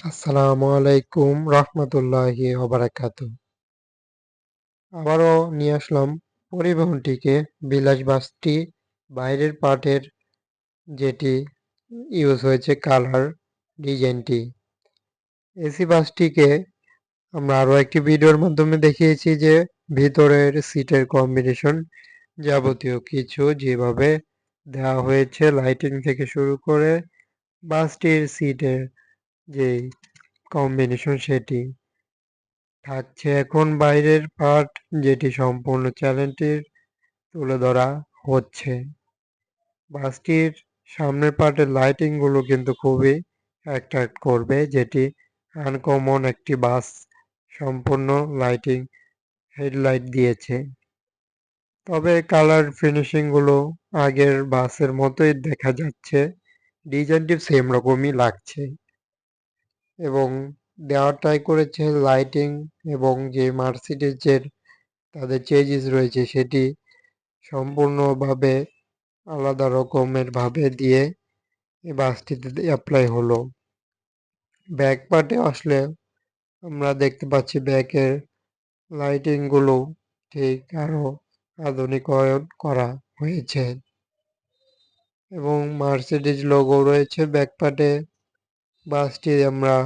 আসসালামু আলাইকুম রহমতুল্লাহি ওবারাকাতু। আবারও নিয়ে আসলাম পরিবহনটিকে বিলাস বাসটি বাইরের পার্টের যেটি ইউজ হয়েছে কালার ডিজাইনটি। এসি বাসটিকে আমরা আরও একটি ভিডিওর মাধ্যমে দেখিয়েছি যে ভিতরের সিটের কম্বিনেশন যাবতীয় কিছু যেভাবে দেওয়া হয়েছে লাইটিং থেকে শুরু করে বাসটির সিটের যে কম্বিনেশন সেটি থাকছে এখন বাইরের পার্ট যেটি সম্পূর্ণ চ্যানেলটির তুলে ধরা হচ্ছে। বাসটির সামনের পার্টের লাইটিং গুলো কিন্তু খুবই অ্যাট্রাক্ট করবে, যেটি আনকমন একটি বাস সম্পূর্ণ লাইটিং হেডলাইট দিয়েছে। তবে কালার ফিনিশিং গুলো আগের বাসের মতোই দেখা যাচ্ছে, ডিজাইনটি সেম রকমই লাগছে এবং দেওয়ার ট্রাই করেছে লাইটিং এবং যে মার্সিডিজের তাদের চেঞ্জিস রয়েছে সেটি সম্পূর্ণভাবে আলাদা রকমের ভাবে দিয়ে এই বাসটিতে অ্যাপ্লাই হলো। ব্যাক পার্টে আসলে আমরা দেখতে পাচ্ছি ব্যাকের লাইটিংগুলো ঠিক আরও আধুনিকায়ন করা হয়েছে এবং মার্সিডিজ লোগো রয়েছে ব্যাক পার্টে। বাসটি আমরা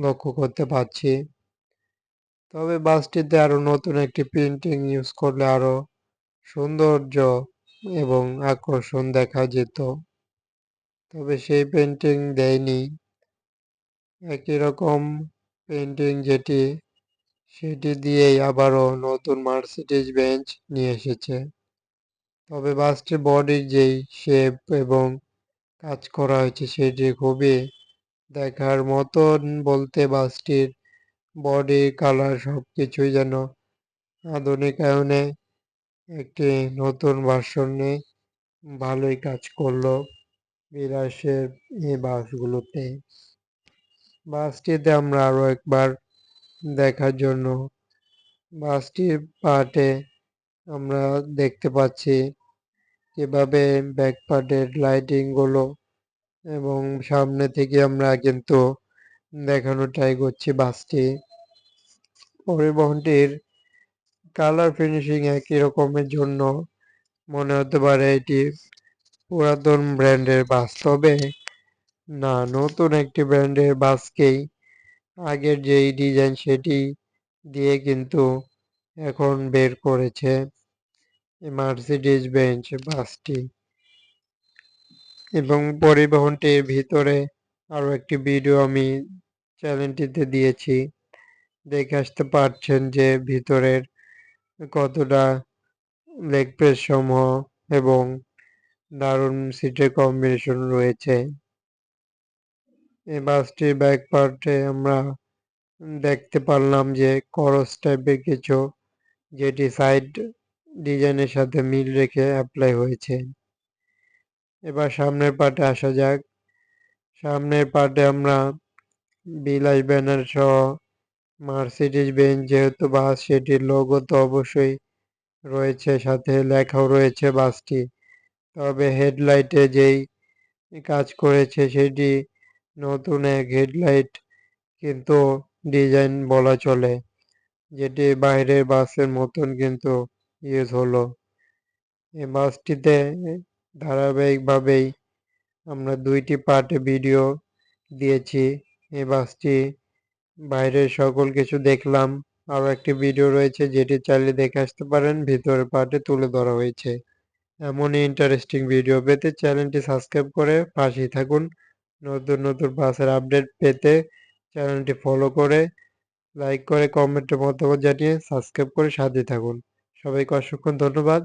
লক্ষ্য করতে পারছি। তবে বাসটিতে আরও নতুন একটি প্রিন্টিং ইউজ করলে আরও সৌন্দর্য এবং আকর্ষণ দেখা যেত, তবে সেই পেন্টিং দেয়নি। একই রকম পেন্টিং যেটি সেটি দিয়েই আবারও নতুন মার্সিডিজ বেঞ্চ নিয়ে এসেছে। তবে বাসটির বডির যেই শেপ এবং কাজ করা হয়েছে সেটি খুবই দেখার মতন, বলতে বাসটির বডি কালার সব কিছুই যেন আধুনিকায়নে একটি নতুন ভার্সনে ভালোই কাজ করলো বিলাসের এই বাসগুলোতে। বাসটিতে আমরা আরও একবার দেখার জন্য বাসটির পার্টে আমরা দেখতে পাচ্ছি কিভাবে ব্যাক পার্টের লাইটিংগুলো এবং সামনে থেকে আমরা কিন্তু দেখানোর ট্রাই করছি বাসটি। পরিবহনটির কালার ফিনিশিং একই রকমের জন্য মনে হতে পারে এটি পুরাতন ব্র্যান্ডের বাস, তবে না, নতুন একটি ব্র্যান্ডের বাসকেই আগের যেই ডিজাইন সেটি দিয়ে কিন্তু এখন বের করেছে মার্সিডিজ বেঞ্চ বাসটি। এবং পরিবহনটির ভিতরে আরও একটি ভিডিও আমি চ্যানেলটিতে দিয়েছি, দেখে আসতে পারছেন যে ভিতরের কতটা লেগ প্রেস সমূহ এবং দারুণ সিটের কম্বিনেশন রয়েছে। এই বাসটির ব্যাক পার্টে আমরা দেখতে পারলাম যে করস টাইপের কিছু, যেটি সাইড ডিজাইনের সাথে মিল রেখে অ্যাপ্লাই হয়েছে। এবার সামনের পার্টে আসা যাক। সামনের পার্টে আমরা বিলাস ব্যানার সহ মার্সিডিজ বেঞ্চ যেহেতু বাস, সেটির লোগো তো অবশ্যই রয়েছে, সাথে লেখাও রয়েছে বাসটি। তবে হেডলাইটে যেই কাজ করেছে সেটি নতুন এক হেডলাইট কিন্তু ডিজাইন বলা চলে, যেটি বাইরের বাসের মতন কিন্তু ইউজ হলো। এই বাসটিতে ধারাবাহিকভাবেই আমরা দুইটি পার্টে ভিডিও দিয়েছি। এই বাসটি বাইরের সকল কিছু দেখলাম, আরও একটি ভিডিও রয়েছে যেটি চাইলে দেখে আসতে পারেন, ভিতরের পার্টে তুলে ধরা হয়েছে। এমনই ইন্টারেস্টিং ভিডিও পেতে চ্যানেলটি সাবস্ক্রাইব করে পাশেই থাকুন। নতুন নতুন বাসের আপডেট পেতে চ্যানেলটি ফলো করে, লাইক করে, কমেন্টে মতামত জানিয়ে সাবস্ক্রাইব করে সাথে থাকুন। সবাইকে অসংখ্য ধন্যবাদ।